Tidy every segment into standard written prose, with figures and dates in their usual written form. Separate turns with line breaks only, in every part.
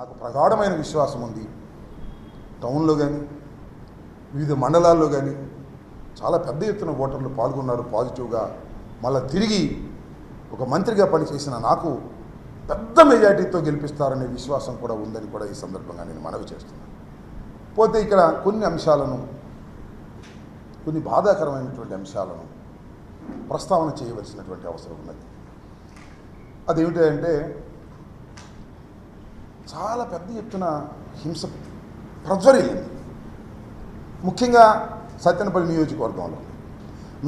నాకు ప్రగాఢమైన విశ్వాసం ఉంది. టౌన్లో కానీ వివిధ మండలాల్లో కానీ చాలా పెద్ద ఎత్తున ఓటర్లు పాల్గొన్నారు పాజిటివ్గా. మళ్ళీ తిరిగి ఒక మంత్రిగా పనిచేసిన నాకు పెద్ద మెజార్టీతో గెలిపిస్తారనే విశ్వాసం కూడా ఉందని కూడా ఈ సందర్భంగా నేను మనవి చేస్తున్నాను. పోతే ఇక్కడ కొన్ని అంశాలను, కొన్ని బాధాకరమైనటువంటి అంశాలను ప్రస్తావన చేయవలసినటువంటి అవసరం ఉన్నది. అదేమిటంటే చాలా పెద్ద ఎత్తున హింస ప్రజ్వరిల్లింది. ముఖ్యంగా సత్తెనపల్లి నియోజకవర్గంలో,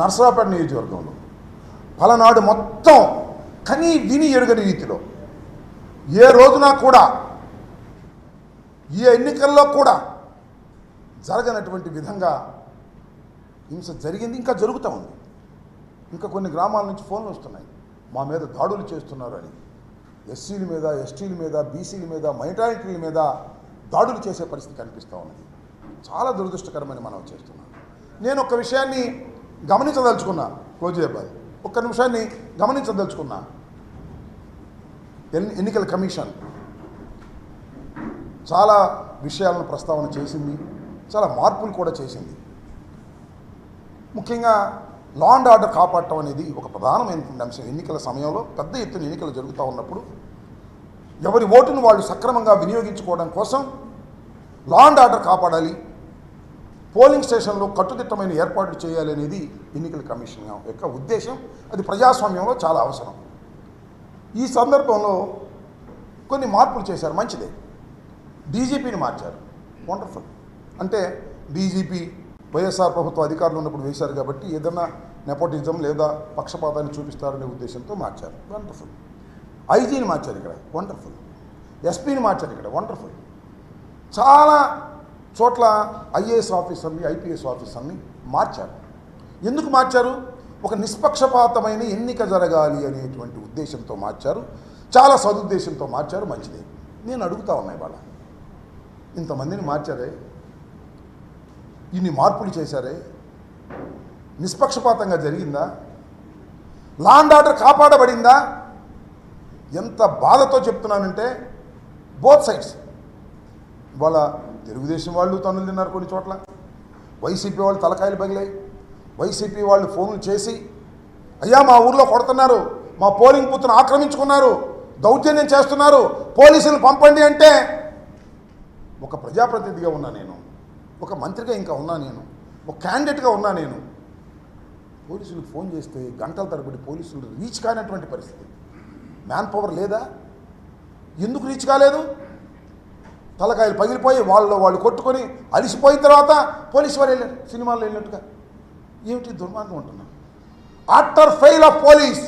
నర్సరావుపేట నియోజకవర్గంలో పలనాడు మొత్తం కనీ విని ఎరుగని రీతిలో ఏ రోజున కూడా ఈ ఎన్నికల్లో కూడా జరగనటువంటి విధంగా హింస జరిగింది. ఇంకా జరుగుతూ ఉంది. ఇంకా కొన్ని గ్రామాల నుంచి ఫోన్లు వస్తున్నాయి, మా మీద దాడులు చేస్తున్నారు అని. ఎస్సీల మీద, ఎస్టీల మీద, బీసీల మీద, మైనారిటీల మీద దాడులు చేసే పరిస్థితి కనిపిస్తూ ఉన్నది. చాలా దురదృష్టకరమని మనం చేస్తున్నాం. నేను ఒక విషయాన్ని గమనించదలుచుకున్నా, రోజేబాయ్ ఒక్క నిమిషాన్ని గమనించదలుచుకున్నా. ఎన్నికల కమిషన్ చాలా విషయాలను ప్రస్తావన చేసింది, చాలా మార్పులు కూడా చేసింది. ముఖ్యంగా లా అండ్ ఆర్డర్ కాపాడటం అనేది ఒక ప్రధానమైనటువంటి అంశం. ఎన్నికల సమయంలో పెద్ద ఎత్తున ఎన్నికలు జరుగుతూ ఉన్నప్పుడు ఎవరి ఓటును వాళ్ళు సక్రమంగా వినియోగించుకోవడం కోసం లా అండ్ ఆర్డర్ కాపాడాలి, పోలింగ్ స్టేషన్లో కట్టుదిట్టమైన ఏర్పాట్లు చేయాలి అనేది ఎన్నికల కమిషన్ యొక్క ఉద్దేశం. అది ప్రజాస్వామ్యంలో చాలా అవసరం. ఈ సందర్భంలో కొన్ని మార్పులు చేశారు, మంచిదే. డీజీపీని మార్చారు, వండర్ఫుల్. అంటే డీజీపీ వైఎస్ఆర్ ప్రభుత్వ అధికారులు ఉన్నప్పుడు వేశారు కాబట్టి ఏదన్నా నెపోటిజం లేదా పక్షపాతాన్ని చూపిస్తారనే ఉద్దేశంతో మార్చారు, వండర్ఫుల్. ఐజీని మార్చారు ఇక్కడ, వండర్ఫుల్. ఎస్పీని మార్చారు ఇక్కడ, వండర్ఫుల్. చాలా చోట్ల ఐఏఎస్ ఆఫీసర్ని, ఐపీఎస్ ఆఫీసర్ని మార్చారు. ఎందుకు మార్చారు? ఒక నిష్పక్షపాతమైన ఎన్నిక జరగాలి అనేటువంటి ఉద్దేశంతో మార్చారు. చాలా సదుద్దేశంతో మార్చారు, మంచిదే. నేను అడుగుతా ఉన్నాయి వాళ్ళ, ఇంతమందిని మార్చారే, ఇన్ని మార్పులు చేశారే, నిష్పక్షపాతంగా జరిగిందా? లా అండ్ ఆర్డర్ కాపాడబడిందా? ఎంత బాధతో చెప్తున్నానంటే బోత్ సైడ్స్. వాళ్ళ తెలుగుదేశం వాళ్ళు తన్నులు తిన్నారు కొన్ని చోట్ల, వైసీపీ వాళ్ళు తలకాయలు పగిలాయి. వైసీపీ వాళ్ళు ఫోన్లు చేసి, అయ్యా మా ఊర్లో కొడుతున్నారు, మా పోలింగ్ బూత్ను ఆక్రమించుకున్నారు, దౌర్జన్యం చేస్తున్నారు, పోలీసులు పంపండి అంటే ఒక ప్రజాప్రతినిధిగా ఉన్నా నేను, ఒక మంత్రిగా ఇంకా ఉన్నా నేను, ఒక క్యాండిడేట్గా ఉన్నా నేను. పోలీసులకు ఫోన్ చేస్తే గంటల తరబడి పోలీసులు రీచ్ కానటువంటి పరిస్థితి. మ్యాన్ పవర్ లేదా? ఎందుకు రీచ్ కాలేదు? తలకాయలు పగిలిపోయి వాళ్ళు కొట్టుకొని అలిసిపోయిన తర్వాత పోలీసు వారు వెళ్ళారు, సినిమాల్లో వెళ్ళినట్టుగా. ఏమిటి దుర్మార్గం ఉంటున్నా? ఆఫ్టర్ ఫెయిల్ ఆఫ్ పోలీస్,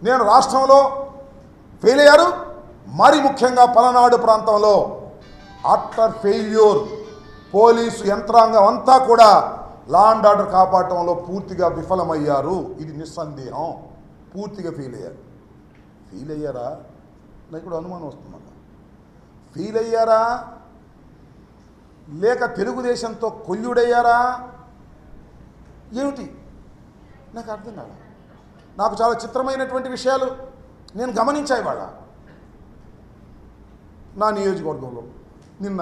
నేను రాష్ట్రంలో ఫెయిల్ అయ్యారు, మరి ముఖ్యంగా పలనాడు ప్రాంతంలో ఆఫ్టర్ ఫెయిల్యూర్ పోలీసు యంత్రాంగం అంతా కూడా లా అండ్ ఆర్డర్ కాపాడటంలో పూర్తిగా విఫలమయ్యారు. ఇది నిస్సందేహం. పూర్తిగా ఫెయిల్ అయ్యారు. ఫెయిల్ అయ్యారా? నాకు కూడా అనుమానం వస్తుంది. ఫెయిల్ అయ్యారా లేక తెలుగుదేశంతో కొల్లుడయ్యారా? ఏమిటి నాకు అర్థం కాదు. నాకు చాలా చిత్రమైనటువంటి విషయాలు నేను గమనించాయి. వాళ్ళ నా నియోజకవర్గంలో నిన్న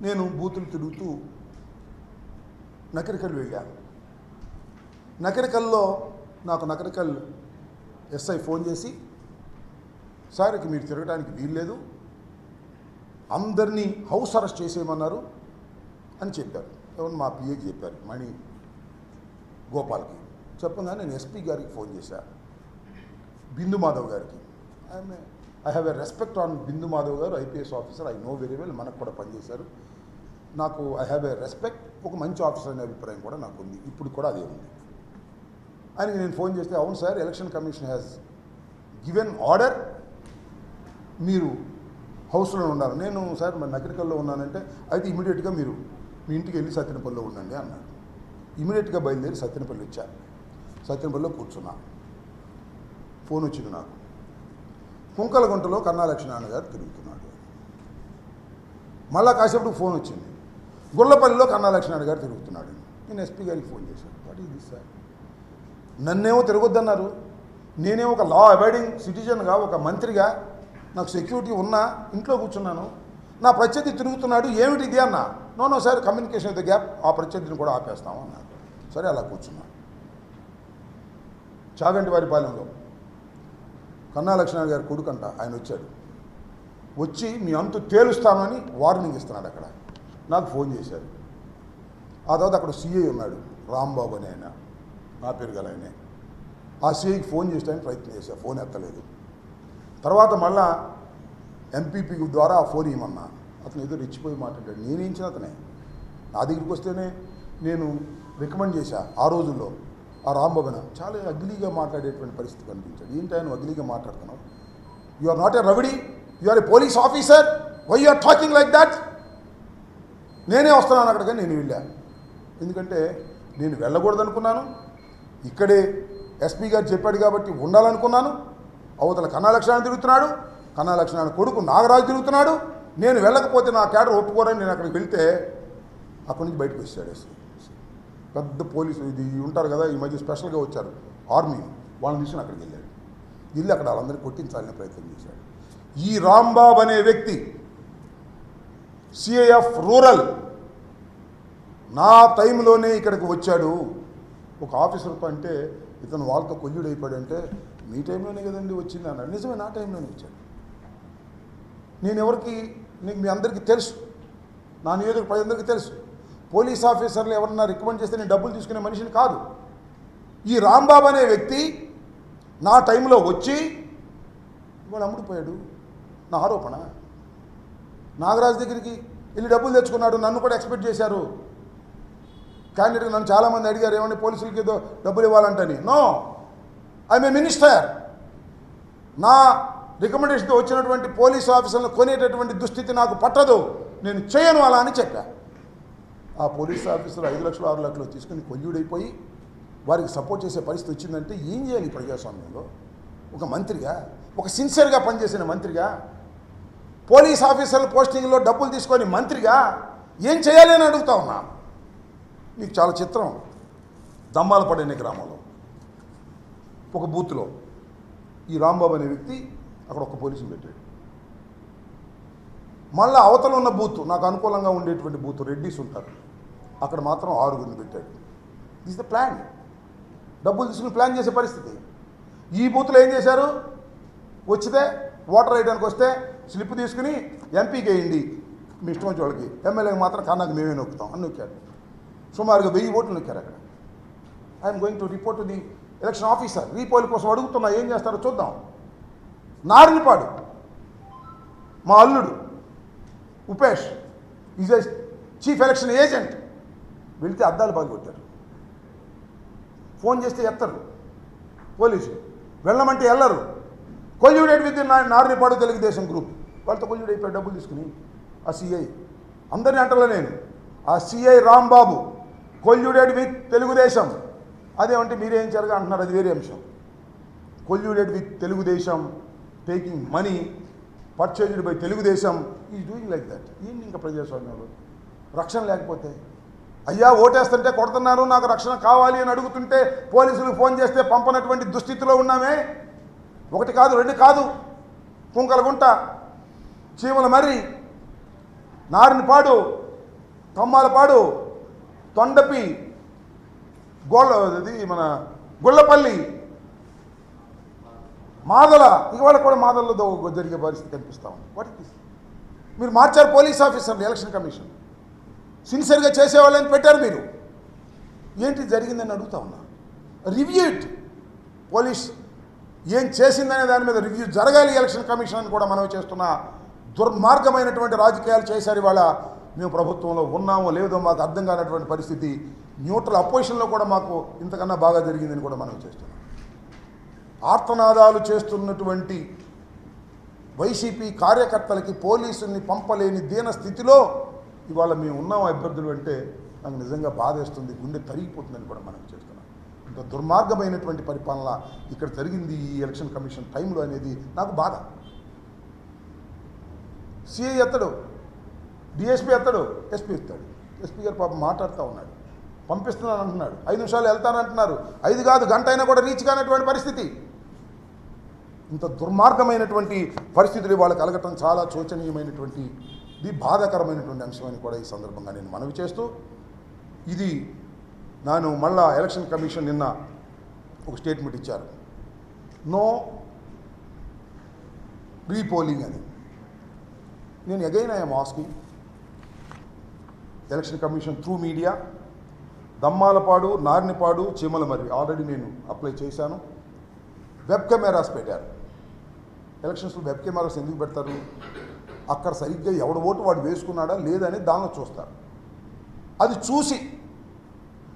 నేను బూతులు తిరుగుతూ నకరికల్ వెళ్ళాను. నకరికల్లో నాకు నకరికల్ ఎస్ఐ ఫోన్ చేసి, సార్ ఇక మీరు తిరగడానికి వీల్లేదు, అందరినీ హౌస్ అరెస్ట్ చేసేయమన్నారు అని చెప్పారు. ఎవరు? మా పిఏకి చెప్పారు, మణి గోపాల్కి. చెప్పగానే నేను ఎస్పీ గారికి ఫోన్ చేశాను, బిందు మాధవ్ గారికి. I have a respect on Bindu Madhav గారు, IPS officer, I know very well, మనకు కూడా పనిచేశారు. నాకు ఐ హ్యావ్ ఎ రెస్పెక్ట్, ఒక మంచి ఆఫీసర్ అనే అభిప్రాయం కూడా నాకు ఉంది, ఇప్పుడు కూడా అదే ఉంది. ఆయనకి నేను ఫోన్ చేస్తే, అవును sir, election commission has given order, మీరు హౌస్లో ఉన్నారు. నేను సార్ మరి నగరికల్లో ఉన్నానంటే, అయితే ఇమీడియట్గా మీరు మీ ఇంటికి వెళ్ళి సత్యనపల్లిలో ఉండండి అన్నాడు. ఇమీడియట్గా బయలుదేరి సత్యనపల్లి వచ్చాను. సత్యనపల్లిలో కూర్చున్నా. ఫోన్ వచ్చింది నాకు, కుంకలగుంటలో కన్నా లక్ష్మీనారాయణ గారు తిరుగుతున్నాడు. మళ్ళా కాసేపు ఫోన్ వచ్చింది, గుళ్ళపల్లిలో కన్నా లక్ష్మీనారాయణ గారు తిరుగుతున్నాడు. నేను ఎస్పీ గారికి ఫోన్ చేశాను, వాట్ ఈజ్ దిస్ సార్? నన్నేమో తిరగొద్దన్నారు, నేనేమో ఒక లా అబైడింగ్ సిటిజన్గా, ఒక మంత్రిగా నాకు సెక్యూరిటీ ఉన్నా ఇంట్లో కూర్చున్నాను, నా ప్రత్యర్థి తిరుగుతున్నాడు, ఏమిటి ఇది అన్నా. No sir, communication with the gap, ఆ ప్రత్యర్థిని కూడా ఆపేస్తాము అన్నారు. సరే అలా కూర్చున్నాను. చాగంటివారిపాలెంలో కన్నా లక్ష్మణ గారి కొడుకంట ఆయన వచ్చాడు. వచ్చి మీ అంతు తేలుస్తాను అని వార్నింగ్ ఇస్తున్నాడు. అక్కడ నాకు ఫోన్ చేశారు. ఆ తర్వాత అక్కడ సిఐ ఉన్నాడు, రాంబాబు అని ఆయన, నా పేరు గల ఆయనే. ఆ సిఐకి ఫోన్ చేయడానికి ప్రయత్నం చేశాను, ఫోన్ ఎత్తలేదు. తర్వాత మళ్ళా ఎంపీపీ ద్వారా ఆ ఫోన్ ఇవ్వమన్నా. అతను ఏదో రెచ్చిపోయి మాట్లాడాడు. నేనేంచిన అతనే నా దగ్గరికి వస్తేనే నేను రికమెండ్ చేశా. ఆ రోజుల్లో ఆ రాంబాబున చాలా అగ్లీగా మాట్లాడేటువంటి పరిస్థితి కనిపించాడు. ఏంటి ఆయన అగ్లీగా మాట్లాడుతున్నావు? You are not a rowdy, you are a police officer, why you are talking like that? నేనే వస్తున్నాను అక్కడికి. నేను వెళ్ళా. ఎందుకంటే నేను వెళ్ళకూడదు అనుకున్నాను. ఇక్కడే ఎస్పీ గారు చెప్పాడు కాబట్టి ఉండాలనుకున్నాను. అవతల కన్నా లక్ష్మణ తిరుగుతున్నాడు, కన్నా లక్ష్మణ కొడుకు నాగరాజు తిరుగుతున్నాడు. నేను వెళ్ళకపోతే నా క్యాడర్ ఒప్పుకోరని నేను అక్కడికి వెళ్తే అక్కడి నుంచి బయటకు వచ్చాడు ఎస్పీ. పెద్ద పోలీసు ఇది ఉంటారు కదా, ఈ మధ్య స్పెషల్గా వచ్చారు ఆర్మీ, వాళ్ళని తీసుకుని అక్కడికి వెళ్ళాడు. వెళ్ళి అక్కడ వాళ్ళందరినీ కొట్టించాలని ప్రయత్నం చేశాడు. ఈ రాంబాబు అనే వ్యక్తి సిఐఎఫ్ రూరల్ నా టైంలోనే ఇక్కడికి వచ్చాడు. ఒక ఆఫీసర్తో అంటే ఇతను వాళ్ళతో కొల్లుడు అయిపోయాడంటే మీ టైంలోనే కదండి వచ్చింది అన్నాడు. నిజమే, నా టైంలోనే వచ్చాడు. నేను ఎవరికి, నీకు మీ అందరికీ తెలుసు, నా నియోజక ప్రజలందరికీ తెలుసు. పోలీస్ ఆఫీసర్లు ఎవరన్నా రికమెండ్ చేస్తే నేను డబ్బులు తీసుకునే మనిషిని కాదు. ఈ రాంబాబు అనే వ్యక్తి నా టైంలో వచ్చి ఇవాళ అమ్ముడిపోయాడు. నా ఆరోపణ. నాగరాజు దగ్గరికి వెళ్ళి డబ్బులు తెచ్చుకున్నాడు. నన్ను కూడా ఎక్స్పెక్ట్ చేశారు. క్యాండిడేట్ నన్ను చాలామంది అడిగారు, ఏమన్నా పోలీసులకి ఏదో డబ్బులు ఇవ్వాలంటని. No, I'm a minister. నా రికమెండేషన్తో వచ్చినటువంటి పోలీసు ఆఫీసర్లను కొనేటటువంటి దుస్థితి నాకు పట్టదు, నేను చేయను అలా అని చెప్పా. ఆ పోలీస్ ఆఫీసర్ 5 లక్షలు 6 లక్షలు తీసుకుని కొల్లుడైపోయి వారికి సపోర్ట్ చేసే పరిస్థితి వచ్చిందంటే ఏం చేయాలి ఈ ప్రజాస్వామ్యంలో? ఒక మంత్రిగా, ఒక సిన్సియర్గా పనిచేసిన మంత్రిగా, పోలీస్ ఆఫీసర్ల పోస్టింగ్లో డబ్బులు తీసుకొని మంత్రిగా ఏం చేయాలి అని అడుగుతా ఉన్నా. మీకు చాలా చిత్రం. దమ్మాలపాడు అనే గ్రామంలో ఒక బూత్లో ఈ రాంబాబు అనే వ్యక్తి అక్కడ ఒక పోలీసుని పెట్టాడు. మళ్ళీ అవతల ఉన్న బూత్, నాకు అనుకూలంగా ఉండేటువంటి బూత్, రెడ్డీస్ ఉంటారు, అక్కడ మాత్రం 6గురిని పెట్టాడు. This the plan. డబ్బులు తీసుకుని ప్లాన్ చేసే పరిస్థితి. ఈ బూత్లో ఏం చేశారు? వచ్చితే ఓటర్ వేయడానికి వస్తే స్లిప్ తీసుకుని ఎంపీకి వేయండి మీ ఇష్టం వచ్చే వాళ్ళకి, ఎమ్మెల్యేకి మాత్రం కన్నాకు మేమే నొక్కుతాం అని నొక్కారు. సుమారుగా 1000 ఓట్లు నొక్కారు అక్కడ. I'm going to report to the election officer. Repoll కోసం అడుగుతున్నా, ఏం చేస్తారో చూద్దాం. నారినిపాడు మా అల్లుడు Upesh is a chief election agent. వెళితే అద్దాలు పగలగొట్టారు. ఫోన్ చేస్తే ఎత్తరు పోలీసులు, వెళ్ళమంటే వెళ్ళరు. Colluded with Narinipadu Telugu Desam group వాళ్ళతో కొల్యూడ్ అయిపోయి డబ్బులు తీసుకుని ఆ సిఐ, అందరినీ అంటలే నేను, ఆ CI Rambabu colluded with Telugu Desam. అదేమంటే మీరేం జరగా అంటున్నారు, అది వేరే అంశం. Colluded with Telugu Desam, taking money purchased by Telugu Desam, is doing like that. ఏంటి ఇంకా ప్రజాస్వామ్యంలో రక్షణ లేకపోతే? అయ్యా ఓటేస్తుంటే కొడుతున్నారు, నాకు రక్షణ కావాలి అని అడుగుతుంటే పోలీసులకు ఫోన్ చేస్తే పంపనటువంటి దుస్థితిలో ఉన్నామే. 1 కాదు 2 కాదు, కుంకలగుంట, చీమల మర్రి, నారినిపాడు, తమ్మాలపాడు, తొండపి, ఇది మన గుళ్ళపల్లి, మాదల, ఇవాళ కూడా మాదల్లో జరిగే పరిస్థితి కనిపిస్తూ ఉంది. What is this? మీరు మార్చారు పోలీస్ ఆఫీసర్లు, ఎలక్షన్ కమిషన్ సిన్సియర్గా చేసేవాళ్ళని పెట్టారు మీరు. ఏంటి జరిగిందని అడుగుతా ఉన్నా. Review it. పోలీస్ ఏం చేసిందనే దాని మీద రివ్యూ జరగాలి ఎలక్షన్ కమిషన్ అని కూడా మనం చేస్తున్న దుర్మార్గమైనటువంటి రాజకీయాలు చేశారు. ఇవాళ మేము ప్రభుత్వంలో ఉన్నామో లేదో మాకు అర్థం కానటువంటి పరిస్థితి. న్యూట్రల్ అపోజిషన్లో కూడా మాకు ఇంతకన్నా బాగా జరిగిందని కూడా మనం చేస్తున్నాం. ఆర్తనాదాలు చేస్తున్నటువంటి వైసీపీ కార్యకర్తలకి పోలీసుల్ని పంపలేని దీన స్థితిలో ఇవాళ మేము ఉన్నాం అభ్యర్థులు అంటే నాకు నిజంగా బాధేస్తుంది, గుండె తరిగిపోతుందని కూడా మనం చేస్తున్నాం. ఇంత దుర్మార్గమైనటువంటి పరిపాలన ఇక్కడ జరిగింది ఈ ఎలక్షన్ కమిషన్ టైంలో అనేది నాకు బాధ. సిఐ ఎత్తడు, డిఎస్పీ ఎత్తడు, ఎస్పీ ఎత్తాడు. ఎస్పీ గారు పాపం మాట్లాడుతూ ఉన్నాడు, పంపిస్తున్నాను అంటున్నాడు, 5 నిమిషాలు వెళ్తానంటున్నారు. 5 కాదు, గంట అయినా కూడా రీచ్ కానటువంటి పరిస్థితి. ఇంత దుర్మార్గమైనటువంటి పరిస్థితులు వాళ్ళు కలగటం చాలా శోచనీయమైనటువంటి ఇది బాధాకరమైనటువంటి అంశం అని కూడా ఈ సందర్భంగా నేను మనవి చేస్తూ, ఇది నేను మళ్ళా ఎలక్షన్ కమిషన్ నిన్న ఒక స్టేట్మెంట్ ఇచ్చారు, నో రీపోలింగ్ అని. నేను again I'm asking election commission through media, Dammalapadu, Narnipadu, Cheemalamarri already నేను అప్లై చేశాను. వెబ్ కెమెరాస్ పెట్టారు. ఎలక్షన్స్లో వెబ్ కెమెరాస్ ఎందుకు పెడతారు? అక్కడ సరిగ్గా ఎవడ ఓటు వాడు వేసుకున్నాడా లేదని దానిలో చూస్తారు. అది చూసి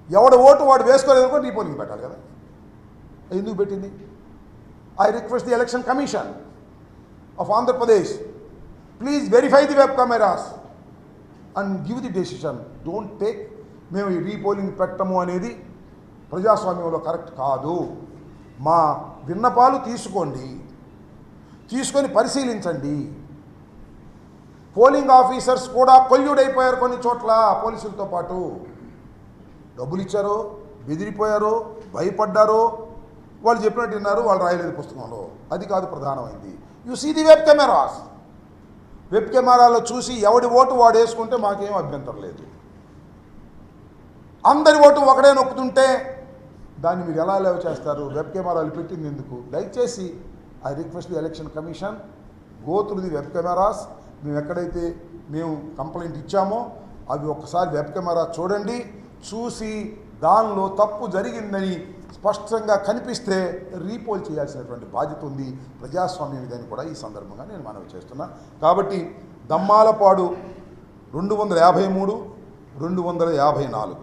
ఎవడ ఓటు వాడు వేసుకోలేదనుకో రీపోలింగ్ పెట్టాలి కదా. ఎందుకు పెట్టింది? I request the election commission of Andhra Pradesh, please verify the web cameras and give the decision. Don't take మేము ఈ రీపోలింగ్ పెట్టము అనేది ప్రజాస్వామ్యంలో కరెక్ట్ కాదు. మా విన్నపాలు తీసుకోండి, తీసుకొని పరిశీలించండి. పోలింగ్ ఆఫీసర్స్ కూడా కొల్యూడైపోయారు కొన్ని చోట్ల పోలీసులతో పాటు. డబ్బులు ఇచ్చారో, బెదిరిపోయారో, భయపడ్డారో, వాళ్ళు చెప్పినట్టు విన్నారు, వాళ్ళు రాయలేదు పుస్తకంలో. అది కాదు ప్రధానమైంది. You see the web cameras. వెబ్ కెమెరాలో చూసి ఎవడి ఓటు వాడు వేసుకుంటే మాకేం అభ్యంతరం లేదు. అందరి ఓటు ఒకడే నొక్కుతుంటే దాన్ని మీరు ఎలా లేవ చేస్తారు? వెబ్ కెమెరాలు పెట్టింది ఎందుకు? దయచేసి I request the election commission, go through the web cameras. మేము ఎక్కడైతే మేము కంప్లైంట్ ఇచ్చామో అవి ఒక్కసారి వెబ్ కెమెరా చూడండి. చూసి దానిలో తప్పు జరిగిందని స్పష్టంగా కనిపిస్తే రీపోల్ చేయాల్సినటువంటి బాధ్యత ఉంది ప్రజాస్వామ్యం ఇదని కూడా ఈ సందర్భంగా నేను మనవి చేస్తున్నా. కాబట్టి దమ్మాలపాడు 253, 254,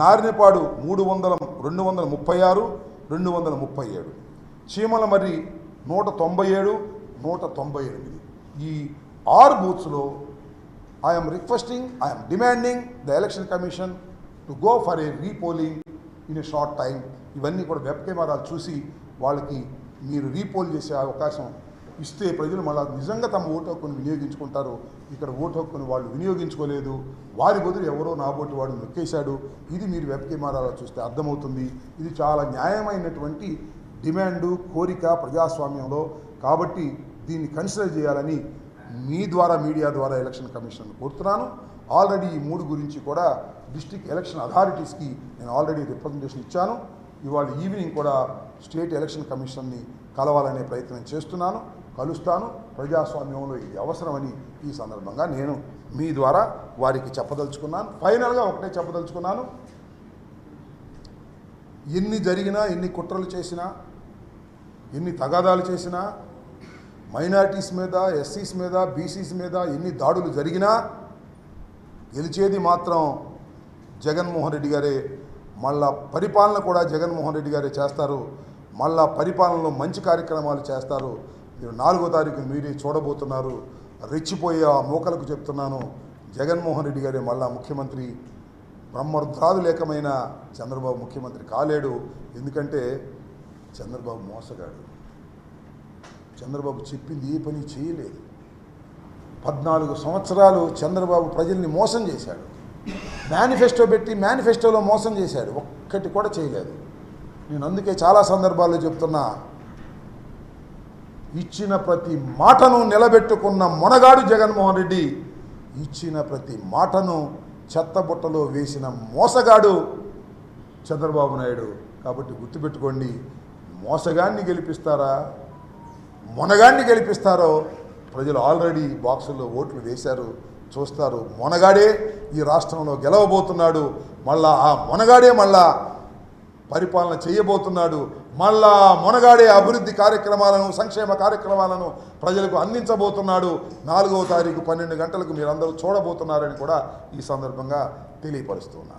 నారినపాడు 236, 237, చీమలమర్రి 197, 198. ఈ 6 బూత్స్లో I'm requesting, I'm demanding the election commission to go for a repolling in a short time. ఇవన్నీ కూడా వెబ్ కెమెరాలు చూసి వాళ్ళకి మీరు రీపోల్ చేసే అవకాశం ఇస్తే ప్రజలు మళ్ళీ నిజంగా తమ ఓటు హక్కును వినియోగించుకుంటారు. ఇక్కడ ఓటు హక్కును వాళ్ళు వినియోగించుకోలేదు, వారి బదులు ఎవరో నాబోటి వాడు నొక్కేశాడు. ఇది మీరు వెబ్ కెమెరాలో చూస్తే అర్థమవుతుంది. ఇది చాలా న్యాయమైనటువంటి డిమాండు, కోరిక ప్రజాస్వామ్యంలో. కాబట్టి దీన్ని కన్సిడర్ చేయాలని మీ ద్వారా, మీడియా ద్వారా ఎలక్షన్ కమిషన్ కోరుతున్నాను. ఆల్రెడీ ఈ 3 గురించి కూడా డిస్ట్రిక్ట్ ఎలక్షన్ అథారిటీస్కి నేను ఆల్రెడీ రిప్రజెంటేషన్ ఇచ్చాను. ఇవాళ ఈవినింగ్ కూడా స్టేట్ ఎలక్షన్ కమిషన్ని కలవాలనే ప్రయత్నం చేస్తున్నాను, కలుస్తాను. ప్రజాస్వామ్యంలో ఇది అవసరమని ఈ సందర్భంగా నేను మీ ద్వారా వారికి చెప్పదలుచుకున్నాను. ఫైనల్గా ఒకటే చెప్పదలుచుకున్నాను, ఎన్ని జరిగినా, ఎన్ని కుట్రలు చేసినా, ఎన్ని తగాదాలు చేసినా, మైనారిటీస్ మీద, ఎస్సీస్ మీద, బీసీస్ మీద ఎన్ని దాడులు జరిగినా గెలిచేది మాత్రం జగన్మోహన్ రెడ్డి గారే. మళ్ళా పరిపాలన కూడా జగన్మోహన్ రెడ్డి గారే చేస్తారు. మళ్ళా పరిపాలనలో మంచి కార్యక్రమాలు చేస్తారు. మీరు 4వ తారీఖు మీరే చూడబోతున్నారు. రెచ్చిపోయే ఆ మోకలకు చెప్తున్నాను, జగన్మోహన్ రెడ్డి గారే మళ్ళా ముఖ్యమంత్రి. బ్రహ్మరుద్రాదు లేకమైన చంద్రబాబు ముఖ్యమంత్రి కాలేడు. ఎందుకంటే చంద్రబాబు మోసగాడు. చంద్రబాబు చెప్పింది ఏ పని చేయలేదు. 14 సంవత్సరాలు చంద్రబాబు ప్రజల్ని మోసం చేశాడు. మేనిఫెస్టో పెట్టి మేనిఫెస్టోలో మోసం చేశాడు, ఒక్కటి కూడా చేయలేదు. నేను అందుకే చాలా సందర్భాల్లో చెప్తున్నా, ఇచ్చిన ప్రతి మాటను నిలబెట్టుకున్న మొనగాడు జగన్మోహన్ రెడ్డి. ఇచ్చిన ప్రతి మాటను చెత్తబుట్టలో వేసిన మోసగాడు చంద్రబాబు నాయుడు. కాబట్టి గుర్తుపెట్టుకోండి, మోసగాన్ని గెలిపిస్తారా, మొనగాన్ని గెలిపిస్తారో ప్రజలు ఆల్రెడీ బాక్సుల్లో ఓట్లు వేశారు, చూస్తారు. మొనగాడే ఈ రాష్ట్రంలో గెలవబోతున్నాడు. మళ్ళా ఆ మొనగాడే మళ్ళా పరిపాలన చేయబోతున్నాడు. మళ్ళా మొనగాడే అభివృద్ధి కార్యక్రమాలను, సంక్షేమ కార్యక్రమాలను ప్రజలకు అందించబోతున్నాడు. 4వ తారీఖు 12 గంటలకు మీరందరూ చూడబోతున్నారని కూడా ఈ సందర్భంగా తెలియపరుస్తున్నాను.